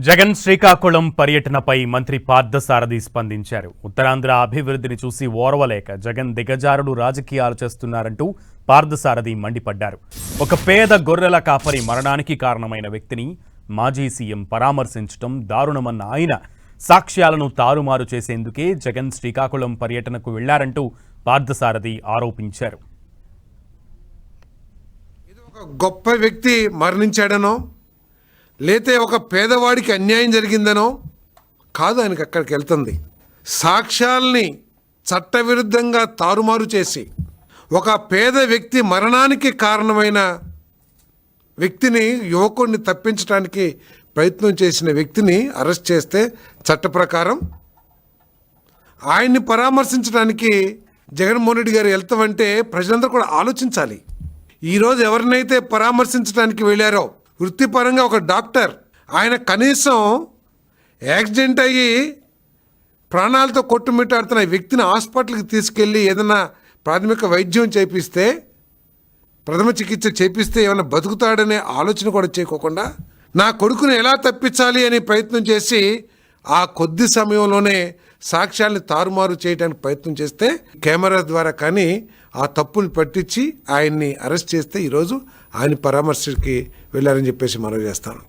జగన్ శ్రీకాకుళం పర్యటనపై మంత్రి పార్థసారథి స్పందించారు. ఉత్తరాంధ్ర అభివృద్ధిని చూసి ఓర్వలేక జగన్ దిగజారుడు రాజకీయాలు చేస్తున్నారంటూ పార్థసారథి మండిపడ్డారు. ఒక పేద గొర్రెల కాపరి మరణానికి కారణమైన వ్యక్తిని మాజీ సీఎం పరామర్శించడం దారుణమన్న ఆయన సాక్ష్యాలను తారుమారు చేసేందుకే జగన్ శ్రీకాకుళం పర్యటనకు వెళ్లారంటూ పార్థసారథి ఆరోపించారు. ఒక గొప్ప వ్యక్తి మరణించాడనో లేతే ఒక పేదవాడికి అన్యాయం జరిగిందనో కాదు ఆయనకి అక్కడికి వెళ్తుంది. సాక్ష్యాల్ని చట్టవిరుద్ధంగా తారుమారు చేసి ఒక పేద వ్యక్తి మరణానికి కారణమైన వ్యక్తిని, యువకుడిని తప్పించడానికి ప్రయత్నం చేసిన వ్యక్తిని అరెస్ట్ చేస్తే చట్ట ప్రకారం ఆయన్ని పరామర్శించడానికి జగన్మోహన్ రెడ్డి గారు వెళ్తామంటే ప్రజలందరూ కూడా ఆలోచించాలి. ఈరోజు ఎవరినైతే పరామర్శించడానికి వెళ్ళారో వృత్తిపరంగా ఒక డాక్టర్, ఆయన కనీసం యాక్సిడెంట్ అయ్యి ప్రాణాలతో కొట్టుమిట్టాడుతున్న వ్యక్తిని హాస్పిటల్కి తీసుకెళ్ళి ఏదైనా ప్రాథమిక వైద్యం చేపిస్తే, ప్రథమ చికిత్స చేపిస్తే ఏమైనా బతుకుతాడనే ఆలోచన కూడా చేయకోకుండా నా కొడుకుని ఎలా తప్పించాలి అని ప్రయత్నం చేసి ఆ కొద్ది సమయంలోనే సాక్ష్యాలను తారుమారు చేయడానికి ప్రయత్నం చేస్తే కెమెరా ద్వారా కానీ ఆ తప్పుని పట్టించి ఆయన్ని అరెస్ట్ చేస్తే ఈరోజు ఆయన పరామర్శకి వెళ్ళారని చెప్పేసి మనవి చేస్తాను.